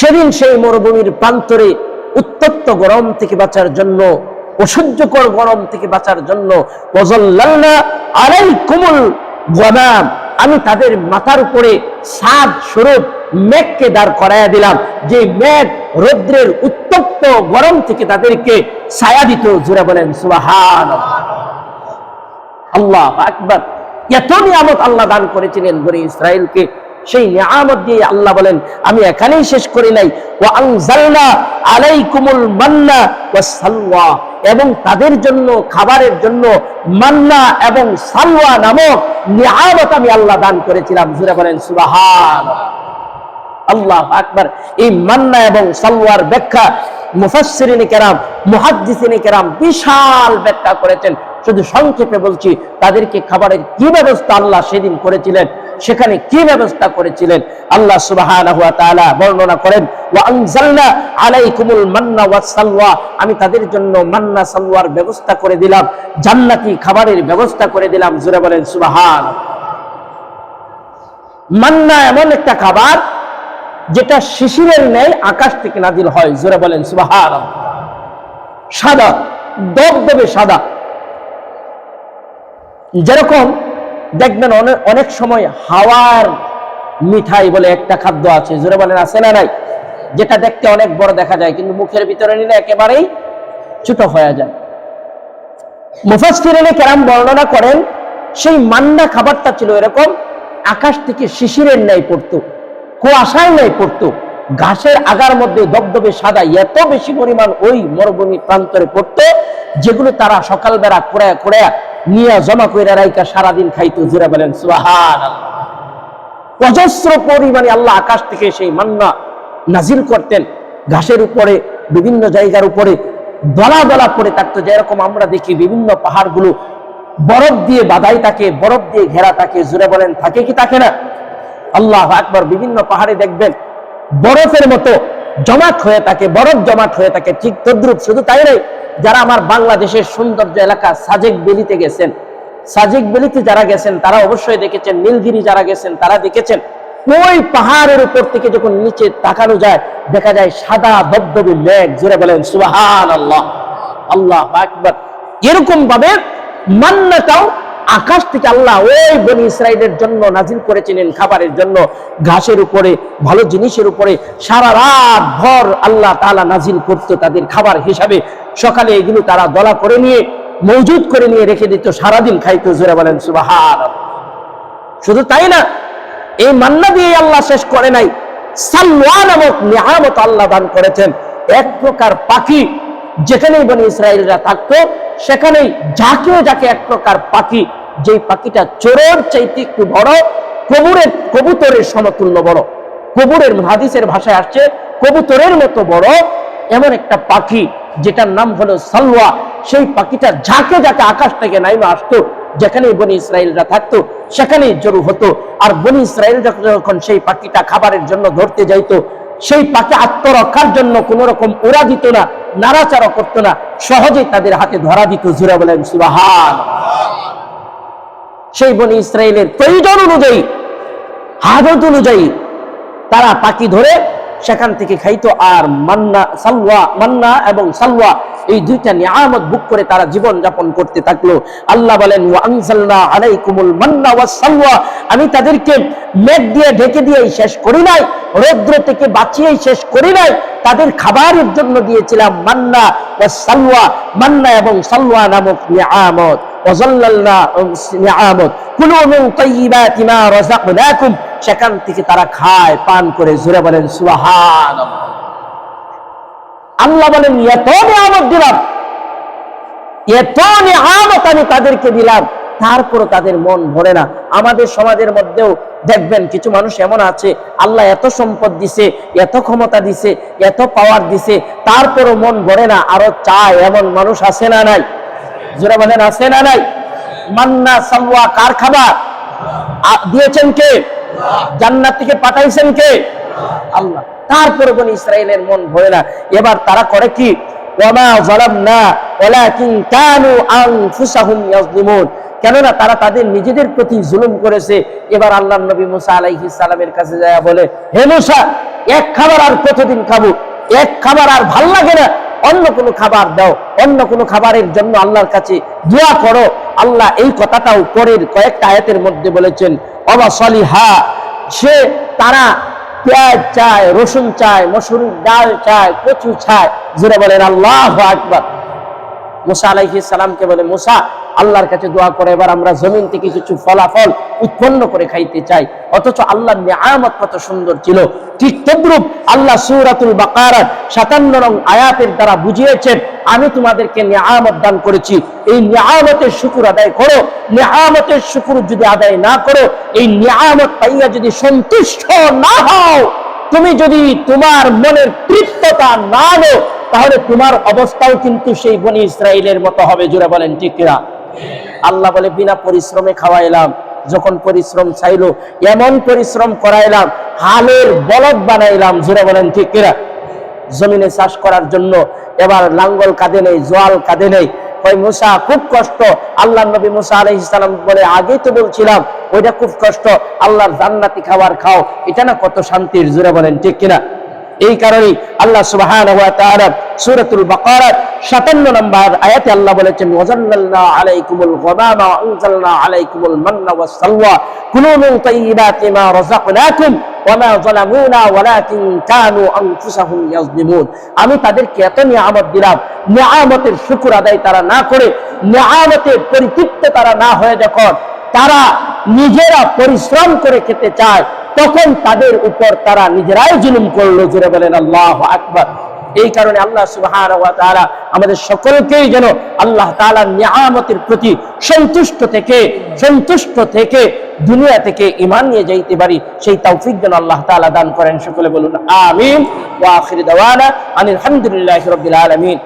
সেদিন সেই মরুভূমির প্রান্তরে উত্তপ্ত গরম থেকে বাঁচার জন্য, অসহ্যকর গরম থেকে বাঁচার জন্য ওয়াজাল্লালনা আলাইকুমুল গমাম, আমি তাদের মাথার উপরে ছাদ স্বরূপ মেঘকে দাঁড় করাইয়া দিলাম, যে মেঘ রৌদ্রের উত্তপ্ত গরম থেকে তাদেরকে ছায়া দিত। জোরে বলেন সুবহানাল্লাহ। আল্লাহু আকবার। এত নিয়ামত আল্লাহ দান করেছিলেন বনি ইসরাইলকে। সেই নিয়ামত দিয়ে আল্লাহ বলেন, আমি এখানেই শেষ করি নাই, ওয়া আনজালনা আলাইকুমুল মান্না ওয়াস সালওয়া, এবং তাদের জন্য খাবারের জন্য মান্না এবং সালওয়া নামক নিয়ামত আমি আল্লাহ দান করেছিলাম। জোরে বলেন সুবহানাল্লাহ। আল্লাহু আকবার। এই মান্না এবং সালওয়ার ব্যাখ্যা মুফাসসিরিনে কেরাম, মুহাদ্দিসিনে কেরাম বিশাল ব্যাখ্যা করেছেন। শুধু সংক্ষেপে বলছি, তাদেরকে খাবারের কি ব্যবস্থা আল্লাহ সেদিন করেছিলেন, সেখানে কি ব্যবস্থা করেছিলেন আল্লাহ সুবহানাহু ওয়া তাআলা বর্ণনা করেন, ওয়া আনজালনা আলাইকুমুল মান্না ওয়াস সালওয়া, আমি তাদের জন্য মান্না সালওয়ার ব্যবস্থা করে দিলাম, জান্নাতি খাবারের ব্যবস্থা করে দিলাম। জোরে বলেন সুবহানাল্লাহ। মান্না এমন একটা খাবার যেটা শিশিরের ন্যায় আকাশ থেকে নাজিল হয়। জোরে বলেন সুবহানাল্লাহ। সাদা, দবদবে সাদা। যেরকম দেখবেন অনেক সময় হাওয়ার মিঠাই বলে একটা খাদ্য আছে, জোরে বলেন আছে না নাই, যেটা দেখতে অনেক বড় দেখা যায় কিন্তু মুখের ভিতরে নিলে একেবারেই ছোট হয়ে যায়। মুফাসসিরিনে কেরাম বর্ণনা করেন, সেই মান্না খাবারটা ছিল এরকম, আকাশ থেকে শিশিরের ন্যায় পড়তো, কুয়াশার ন্যায় পড়তো, ঘাসের আগার মধ্যে দবদবে সাদা, এত বেশি পরিমাণ ওই মরুভূমি প্রান্তরে পড়তো, যেগুলো তারা সকালবেলা কুড়ায়া কুড়ায়া নিয়ে জমা করে রাইকা সারাদিন খাইতো। জোরে বলেন সুবহানাল্লাহ। অজস্র পরিমাণে আল্লাহ আকাশ থেকে সেই মান্না নাজিল করতেন। ঘাসের উপরে, বিভিন্ন জায়গার উপরে দলা দলা পড়ে থাকতো, যেরকম আমরা দেখি বিভিন্ন পাহাড়গুলো বরফ দিয়ে বাঁধাই থাকে, বরফ দিয়ে ঘেরা থাকে। জোরে বলেন থাকে কি থাকে না? আল্লাহু আকবার। বিভিন্ন পাহাড়ে দেখবেন বরফের মতো জমাট হয়ে থাকে, বরফ জমাট হয়ে থাকে। ঠিক তদ্রুপ। শুধু তাই নয়, যারা আমার বাংলাদেশের সৌন্দর্য এলাকা সাজেক বেলিতে গেছেন, সাজেক বেলিতে যারা গেছেন তারা অবশ্যই দেখেছেন, নীলগিরি যারা গেছেন তারা দেখেছেন, ওই পাহাড়ের উপর থেকে যখন নিচে তাকানো যায় দেখা যায় সাদা দবদবে মেঘ। জোরে বলেন সুবহানাল্লাহ। আল্লাহু আকবার। এরকম ভাবে মান্নাটাও আকাশ থেকে আল্লাহ ওই বনি ইসরাইলের জন্য নাজিল করেছিলেন, খাবারের জন্য, ঘাসের উপরে, ভালো জিনিসের উপরে সারা রাত ভর আল্লাহ তাআলা নাজিল করতো তাদের খাবার হিসাবে। সকালে এগুলো তারা দলা করে নিয়ে, মজুদ করে নিয়ে রেখে দিত, সারাদিন খাইতো। জোরে বলেন সুবহানাল্লাহ। শুধু তাই না, এই মান্না দিয়ে আল্লাহ শেষ করে নাই, সালওয়া নামক নিয়ামত আল্লাহ দান করেছেন। এক প্রকার পাখি, যেখানেই বনি ইসরাইলরা থাকতো সেখানেই যাকে এক প্রকার পাখি, যেই পাখিটা চোরের চাইতে একটু বড়, কবুতরের সমতুল্য বড়, কবুরের হাদিসের ভাষায় আসছে কবুতরের মতো বড়, এমন একটা পাখি যেটার নাম হলো সালওয়া। সেই পাখিটা যাকে আকাশ থেকে নাইমা আসতো, যেখানেই বনি ইসরাইলরা থাকতো সেখানেই জরু হতো। আর বনি ইসরাইলরা যখন সেই পাখিটা খাবারের জন্য ধরতে যাইতো, সেই পাখি আত্মরক্ষার জন্য কোন রকম উড়া দিত না, নাড়াচাড়া করতো না, সহজেই তাদের হাতে ধরা দিত। জোরে বলেন সুবহানাল্লাহ। সেই বনি ইসরাইলের প্রয়োজন অনুযায়ী, হাজত অনুযায়ী তারা পাখি ধরে সেখান থেকে খাইতো। আর মান্না এবং সালওয়া, এই দুইটা নিয়ামত ভোগ করে তারা জীবন যাপন করতে থাকলো। আল্লাহ বলেন, ওয়া আনজালনা আলাইকুমুল মান্না ওয়াস সালওয়া, আমি তাদেরকে মেঘ দিয়ে ঢেকে দিয়েই শেষ করি নাই, রৌদ্র থেকে বাঁচিয়েই শেষ করি নাই, তাদের খাবারের জন্য দিয়েছিলাম মান্না ওয়াস সালওয়া, মান্না এবং সালওয়া নামক নিয়ামত। ওয়াজাল্লালনা নিয়ামত, কুলু মিন তাইয়্যিবাতি মা রাযাকনাকুম, সেখান থেকে তারা খায়, পান করে। জোরে বলেন সুবহানাল্লাহ। আল্লাহ বলেন, এত নিয়ামত দিলাম, এত নিয়ামত আমি তাদেরকে দিলাম, তারপরও তাদের মন ভরে না। আমাদের সমাজের মধ্যেও দেখবেন কিছু মানুষ এমন আছে, আল্লাহ এত সম্পদ দিছে, এত ক্ষমতা দিছে, এত পাওয়ার দিছে, তারপরও মন ভরে না, আরো চায়, এমন মানুষ আছে না নাই? জোরে বলেন, আছে না নাই? মান্না সালওয়া কার খাবার দিয়েছেন কে? জান্নাত থেকে পাঠাইছেন কে? আল্লাহ। তারপরে বনি ইসরাইলের মন ভরে না। এবার তারা করে কি? ওয়ামা যালামনা ওয়ালাকিন কানু আনফুসাহুম ইয়াজলিমুন। কেননা তারা তাদের নিজেদের প্রতি জুলুম করেছে। এবার আল্লাহর নবী মুসা আলাইহিস সালামের কাছে যায় বলে, হে মুসা, এক খাবার আর কতদিন খাবো? এক খাবার আর ভাল লাগে না, অন্য কোনো খাবার দাও, অন্য কোনো খাবারের জন্য আল্লাহর কাছে দোয়া করো। আল্লাহ এই কথাটাও পরের কয়েকটা আয়াতের মধ্যে বলেছেন, ওয়া সলিহা, সে তারা পেঁয়াজ চায়, রসুন চায়, মসুরির ডাল চায়, কচু চায়। জোরে বলেন আল্লাহু আকবার। মুসা আলাইহিস সালামকে বলে, মুসা, আল্লাহর কাছে দোয়া করে এবার আমরা জমিন থেকে কিছু ফলাফল উৎপন্ন করে খাইতে চাই। অথচ আল্লাহর নিয়ামত কত সুন্দর ছিল। ঠিক তদ্রূপ আল্লাহ সূরাতুল বাকারার 57 নং আয়াতের দ্বারা বুঝিয়েছেন, আমি তোমাদেরকে নিয়ামত দান করেছি, এই নিয়ামতের শুকর আদায় করো। নিয়ামতের শুকর যদি আদায় না করো, এই নিয়ামত পাইয়া যদি সন্তুষ্ট না হও, তুমি যদি তোমার মনের তৃপ্ততা না নাও, তাহলে তোমার অবস্থাও কিন্তু সেই বনি ইসরাইলের মতো হবে। জোরে বলেন ঠিক কিনা? আল্লাহ বলে, বিনা পরিশ্রমে খাওয়াইলাম, যখন পরিশ্রম চাইলো এমন পরিশ্রম করাইলাম, হালের বলদ বানাইলাম। জোরে বলেন ঠিক কিনা? জমিনে চাষ করার জন্য এবার লাঙ্গল কাঁধে নেই, জোয়াল কাঁধে নেই। ওই মুসা খুব কষ্ট। আল্লাহ নবী মুসা আলাইহিস সালাম বলে, আগেই তো বলছিলাম ওইটা খুব কষ্ট, আল্লাহর জান্নাতি খাবার খাও, এটা না কত শান্তির। জোরে বলেন ঠিক কিনা? এই কারণেই আল্লাহ সুবহানাহু ওয়া তাআলা সূরাতুল বাকারার 57 নম্বর আয়াতে আল্লাহ বলেছেন, ওয়াজাল্লালনা আলাইকুমুল গামামা ওয়া আনজালনা আলাইকুমুল মান্না ওয়াস সালওয়া কুলু মিন তাইয়্যিবাতি মা রাযাকনাকুম ওয়া মা যালামুনা ওয়ালাকিন কানু আনফুসাহুম ইয়াজলিমুন। আমি তাদেরকে এত নিয়ামত দিলাম, নিয়ামতের শুকর আদায় তারা না করে, নিয়ামতের পরিতৃপ্ত তারা না হয়ে যখন তারা নিজেরা পরিশ্রম করে খেতে চায়, তখন তাদের উপর তারা নিজেরাই জুলুম করলো। জোরে বলেন আল্লাহু আকবার। এই কারণে আল্লাহ সুবহানাহু ওয়া তাআলা আমাদের সকলকেই যেন আল্লাহ তাআলার নিয়ামতের প্রতি সন্তুষ্ট থেকে দুনিয়া থেকে ঈমান নিয়ে যাইতে পারি, সেই তৌফিক যেন আল্লাহ তাআলা দান করেন। সকলে বলুন আমিন। ওয়া আখির দাওয়ানা আনিল হামদুলিল্লাহি রাব্বিল আলামিন।